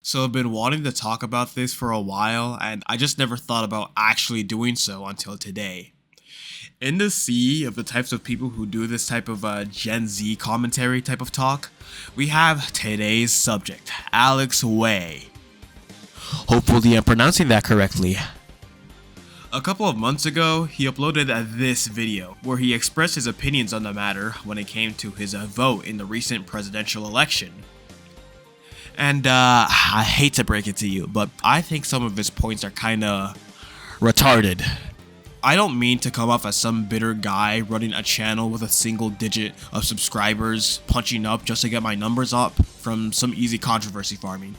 So I've been wanting to talk about this for a while, and I just never thought about actually doing so until today. In the sea of the types of people who do this type of Gen Z commentary type of talk, we have today's subject, Alex Way. Hopefully I'm pronouncing that correctly. A couple of months ago, he uploaded this video where he expressed his opinions on the matter when it came to his vote in the recent presidential election. And I hate to break it to you, but I think some of his points are kinda retarded. I don't mean to come off as some bitter guy running a channel with a single digit of subscribers punching up just to get my numbers up from some easy controversy farming.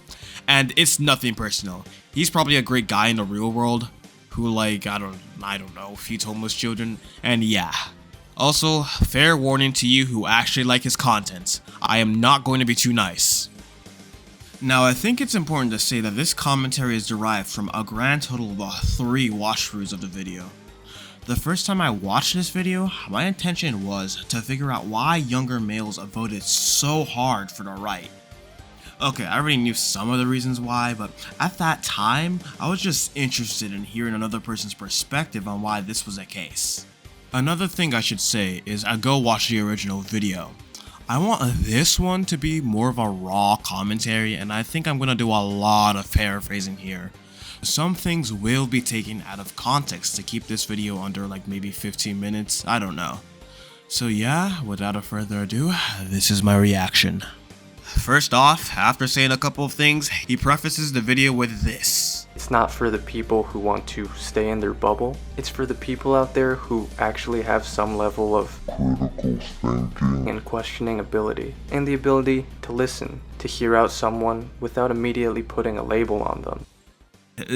And it's nothing personal. He's probably a great guy in the real world who I don't know, feeds homeless children, and yeah. Also, fair warning to you who actually like his content, I am not going to be too nice. Now, I think it's important to say that this commentary is derived from a grand total of 3 watch-throughs of the video. The first time I watched this video, my intention was to figure out why younger males voted so hard for the right. Okay, I already knew some of the reasons why, but at that time, I was just interested in hearing another person's perspective on why this was the case. Another thing I should say is I go watch the original video. I want this one to be more of a raw commentary, and I think I'm gonna do a lot of paraphrasing here. Some things will be taken out of context to keep this video under maybe 15 minutes, I don't know. So yeah, without further ado, this is my reaction. First off, after saying a couple of things, he prefaces the video with this. It's not for the people who want to stay in their bubble. It's for the people out there who actually have some level of critical thinking and questioning ability, and the ability to listen, to hear out someone without immediately putting a label on them.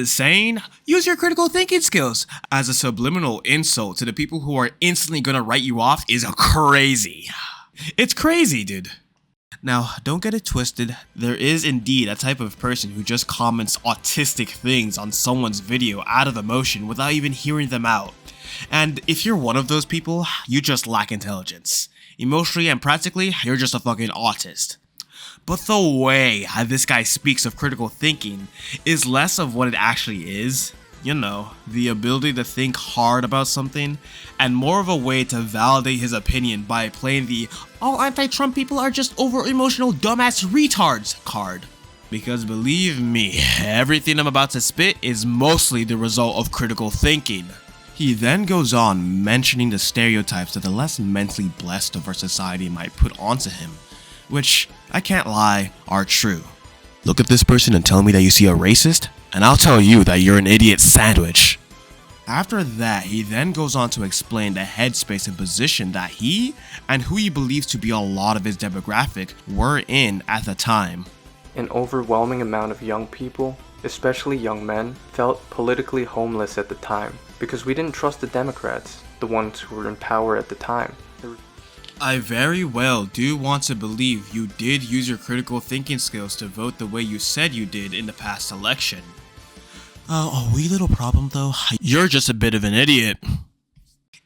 Saying, use your critical thinking skills as a subliminal insult to the people who are instantly gonna write you off is crazy. It's crazy, dude. Now, don't get it twisted, there is indeed a type of person who just comments autistic things on someone's video out of emotion without even hearing them out. And if you're one of those people, you just lack intelligence. Emotionally and practically, you're just a fucking autist. But the way this guy speaks of critical thinking is less of what it actually is, you know, the ability to think hard about something, and more of a way to validate his opinion by playing the all anti-Trump people are just over-emotional dumbass retards card. Because believe me, everything I'm about to spit is mostly the result of critical thinking. He then goes on mentioning the stereotypes that the less mentally blessed of our society might put onto him, which, I can't lie, are true. Look at this person and tell me that you see a racist, and I'll tell you that you're an idiot sandwich. After that, he then goes on to explain the headspace and position that he and who he believes to be a lot of his demographic were in at the time. An overwhelming amount of young people, especially young men, felt politically homeless at the time because we didn't trust the Democrats, the ones who were in power at the time. I very well do want to believe you did use your critical thinking skills to vote the way you said you did in the past election. A wee little problem though, you're just a bit of an idiot.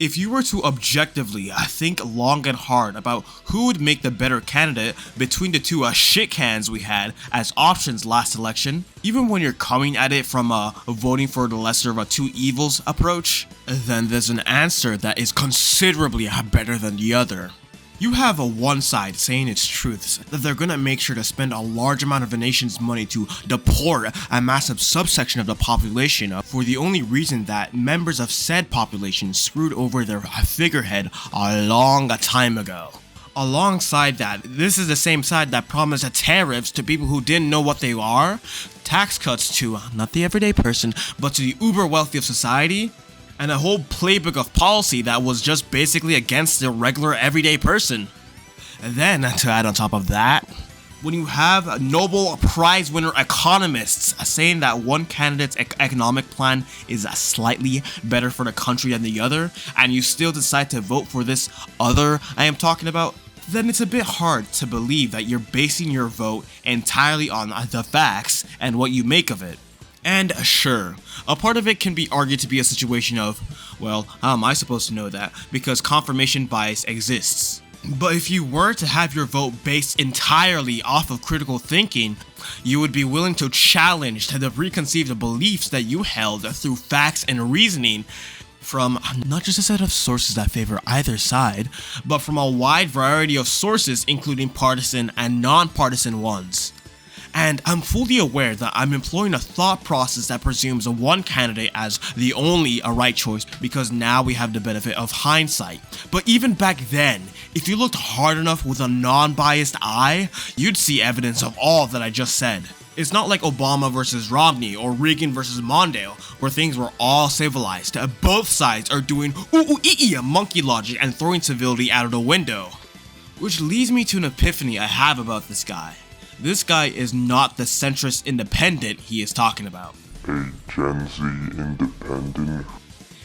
If you were to objectively think long and hard about who would make the better candidate between the two shit cans we had as options last election, even when you're coming at it from a voting for the lesser of two evils approach, then there's an answer that is considerably better than the other. You have one side saying its truths, that they're gonna make sure to spend a large amount of the nation's money to deport a massive subsection of the population for the only reason that members of said population screwed over their figurehead a long time ago. Alongside that, this is the same side that promised tariffs to people who didn't know what they are, tax cuts to not the everyday person, but to the uber wealthy of society, and a whole playbook of policy that was just basically against the regular everyday person. And then, to add on top of that, when you have Nobel Prize winner economists saying that one candidate's economic plan is slightly better for the country than the other, and you still decide to vote for this other I am talking about, then it's a bit hard to believe that you're basing your vote entirely on the facts and what you make of it. And sure, a part of it can be argued to be a situation of, well, how am I supposed to know that? Because confirmation bias exists. But if you were to have your vote based entirely off of critical thinking, you would be willing to challenge the preconceived beliefs that you held through facts and reasoning from not just a set of sources that favor either side, but from a wide variety of sources including partisan and non-partisan ones. And I'm fully aware that I'm employing a thought process that presumes one candidate as the only right choice because now we have the benefit of hindsight. But even back then, if you looked hard enough with a non-biased eye, you'd see evidence of all that I just said. It's not like Obama versus Romney or Reagan versus Mondale, where things were all civilized. Both sides are doing monkey logic and throwing civility out of the window. Which leads me to an epiphany I have about this guy. This guy is not the centrist independent he is talking about. A Gen Z independent.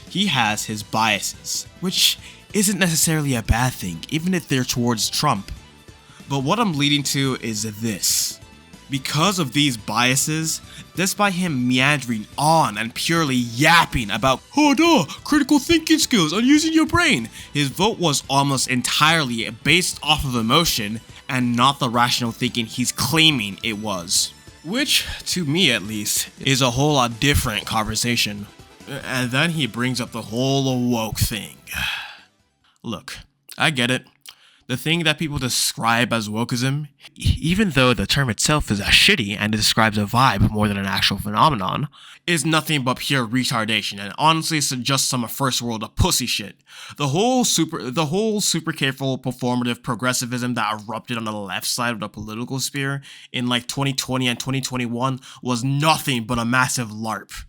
He has his biases, which isn't necessarily a bad thing, even if they're towards Trump. But what I'm leading to is this. Because of these biases, despite him meandering on and purely yapping about critical thinking skills and using your brain, his vote was almost entirely based off of emotion and not the rational thinking he's claiming it was. Which, to me at least, is a whole lot different conversation. And then he brings up the whole woke thing. Look, I get it. The thing that people describe as wokeism, even though the term itself is shitty and it describes a vibe more than an actual phenomenon, is nothing but pure retardation, and honestly it's just some first world pussy shit. The whole super careful performative progressivism that erupted on the left side of the political sphere in like 2020 and 2021 was nothing but a massive LARP.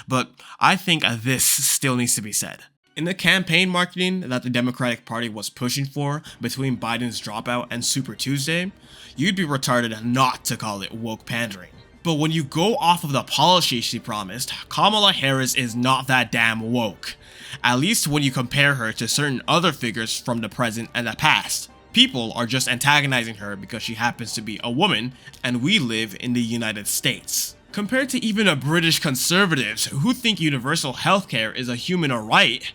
But I think this still needs to be said. In the campaign marketing that the Democratic Party was pushing for between Biden's dropout and Super Tuesday, you'd be retarded not to call it woke pandering. But when you go off of the policy she promised, Kamala Harris is not that damn woke. At least when you compare her to certain other figures from the present and the past. People are just antagonizing her because she happens to be a woman and we live in the United States. Compared to even British conservatives who think universal healthcare is a human right,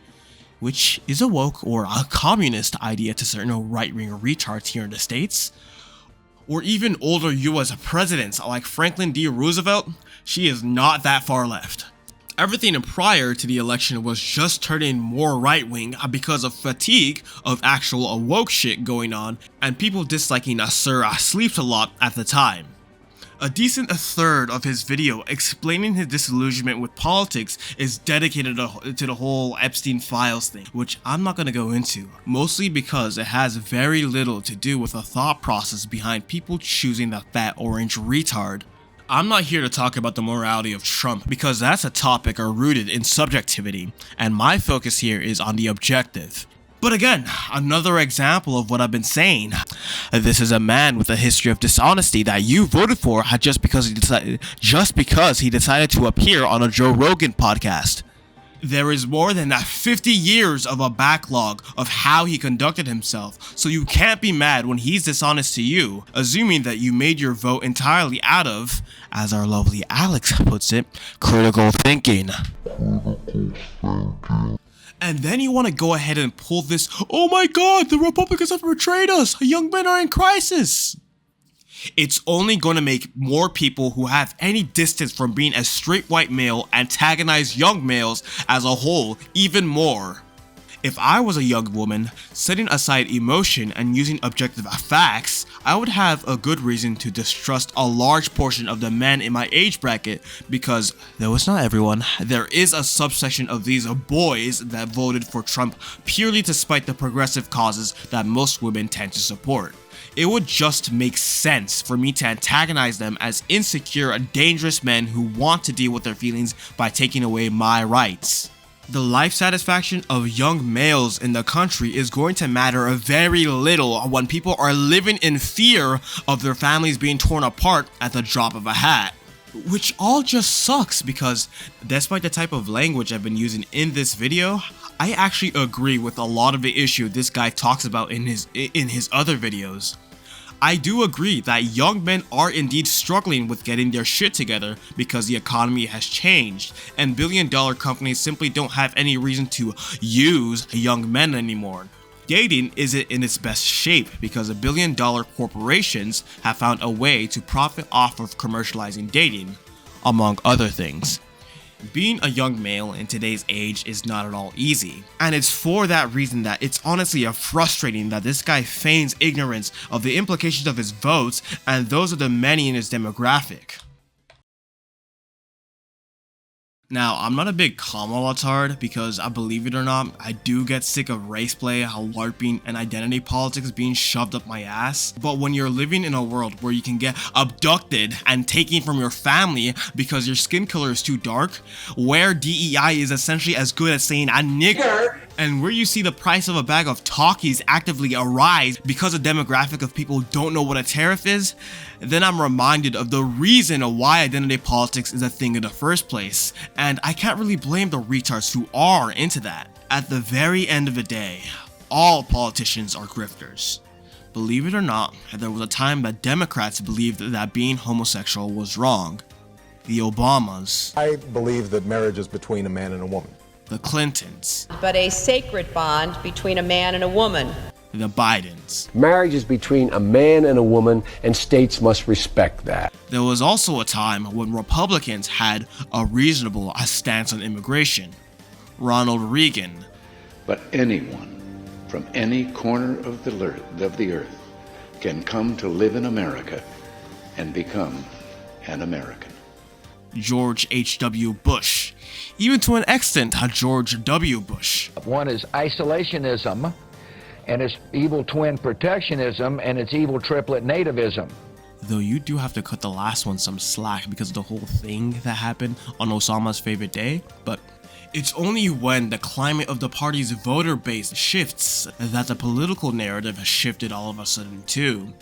which is a woke or a communist idea to certain right-wing retards here in the States, or even older US presidents like Franklin D. Roosevelt, she is not that far left. Everything prior to the election was just turning more right-wing because of fatigue of actual woke shit going on and people disliking Sir Sleep-a-Lot at the time. A decent third of his video explaining his disillusionment with politics is dedicated to the whole Epstein Files thing, which I'm not going to go into, mostly because it has very little to do with the thought process behind people choosing the fat orange retard. I'm not here to talk about the morality of Trump because that's a topic rooted in subjectivity, and my focus here is on the objective. But again, another example of what I've been saying. This is a man with a history of dishonesty that you voted for just because he decided to appear on a Joe Rogan podcast. There is more than 50 years of a backlog of how he conducted himself, so you can't be mad when he's dishonest to you, assuming that you made your vote entirely out of, as our lovely Alex puts it, critical thinking. And then you want to go ahead and pull this, oh my god, the Republicans have betrayed us, young men are in crisis. It's only going to make more people who have any distance from being a straight white male antagonize young males as a whole even more. If I was a young woman, setting aside emotion and using objective facts, I would have a good reason to distrust a large portion of the men in my age bracket because, though it's not everyone, there is a subsection of these boys that voted for Trump purely to spite the progressive causes that most women tend to support. It would just make sense for me to antagonize them as insecure, dangerous men who want to deal with their feelings by taking away my rights. The life satisfaction of young males in the country is going to matter very little when people are living in fear of their families being torn apart at the drop of a hat. Which all just sucks because, despite the type of language I've been using in this video, I actually agree with a lot of the issue this guy talks about in his other videos. I do agree that young men are indeed struggling with getting their shit together because the economy has changed and billion-dollar companies simply don't have any reason to use young men anymore. Dating isn't in its best shape because billion-dollar corporations have found a way to profit off of commercializing dating, among other things. Being a young male in today's age is not at all easy, and it's for that reason that it's honestly frustrating that this guy feigns ignorance of the implications of his votes and those of the many in his demographic. Now, I'm not a big Kamala-tard because, believe it or not, I do get sick of race play, LARPing, and identity politics being shoved up my ass. But when you're living in a world where you can get abducted and taken from your family because your skin color is too dark, where DEI is essentially as good as saying a nigger, and where you see the price of a bag of Takis actively arise because a demographic of people don't know what a tariff is, then I'm reminded of the reason why identity politics is a thing in the first place, and I can't really blame the retards who are into that. At the very end of the day, all politicians are grifters. Believe it or not, there was a time that Democrats believed that being homosexual was wrong. The Obamas. I believe that marriage is between a man and a woman. The Clintons. But a sacred bond between a man and a woman. The Bidens. Marriage is between a man and a woman, and states must respect that. There was also a time when Republicans had a reasonable stance on immigration. Ronald Reagan. But anyone from any corner of the earth can come to live in America and become an American. George H.W. Bush. Even to an extent, George W. Bush. One is isolationism, and its evil twin protectionism, and its evil triplet nativism. Though you do have to cut the last one some slack because of the whole thing that happened on Osama's favorite day, but it's only when the climate of the party's voter base shifts that the political narrative has shifted all of a sudden too.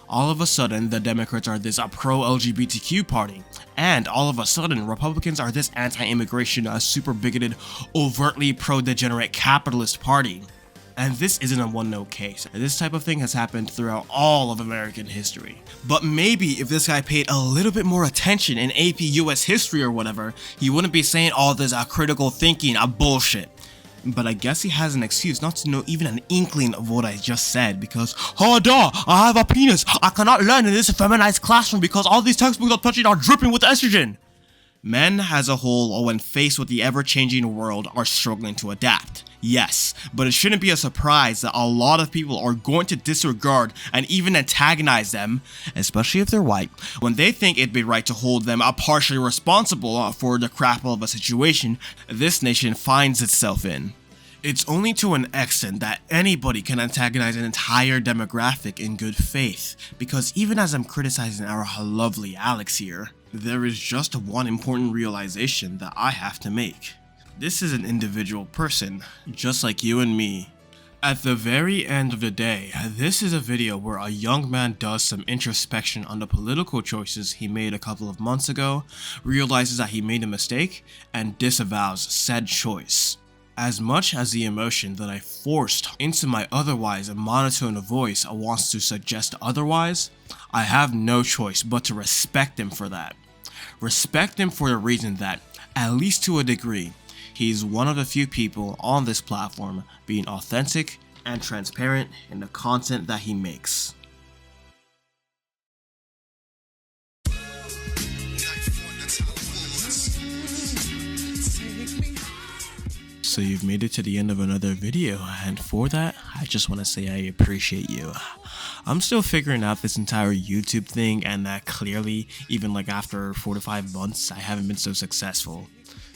All of a sudden, the Democrats are this pro-LGBTQ party, and all of a sudden, Republicans are this anti-immigration, super bigoted, overtly pro-degenerate capitalist party. And this isn't a one-note case. This type of thing has happened throughout all of American history. But maybe if this guy paid a little bit more attention in AP US history or whatever, he wouldn't be saying all this critical thinking bullshit. But I guess he has an excuse not to know even an inkling of what I just said because, oh duh, I have a penis. I cannot learn in this feminized classroom because all these textbooks I'm touching are dripping with estrogen. Men as a whole, when faced with the ever-changing world, are struggling to adapt. Yes, but it shouldn't be a surprise that a lot of people are going to disregard and even antagonize them, especially if they're white, when they think it'd be right to hold them partially responsible for the crap of a situation this nation finds itself in. It's only to an extent that anybody can antagonize an entire demographic in good faith, because even as I'm criticizing our lovely Alex here, there is just one important realization that I have to make. This is an individual person, just like you and me. At the very end of the day, this is a video where a young man does some introspection on the political choices he made a couple of months ago, realizes that he made a mistake, and disavows said choice. As much as the emotion that I forced into my otherwise monotone voice wants to suggest otherwise, I have no choice but to respect him for that. Respect him for the reason that, at least to a degree, he's one of the few people on this platform being authentic and transparent in the content that he makes. So you've made it to the end of another video, and for that, I just want to say I appreciate you. I'm still figuring out this entire YouTube thing, and that clearly, even like after 4 to 5 months, I haven't been so successful.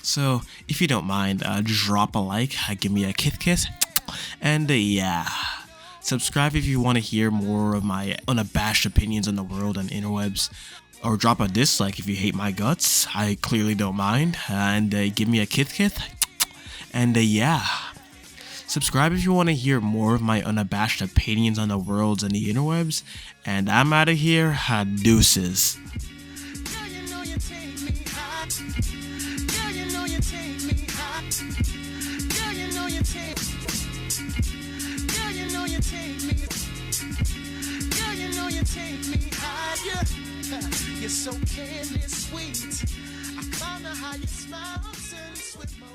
So, if you don't mind, drop a like, give me a kiss, and yeah. Subscribe if you want to hear more of my unabashed opinions on the world and interwebs. Or drop a dislike if you hate my guts, I clearly don't mind, and give me a kiss, and yeah. Subscribe if you want to hear more of my unabashed opinions on the worlds and the interwebs, and I'm out of here, deuces. You're so candy sweet. I climb the highest mountains with my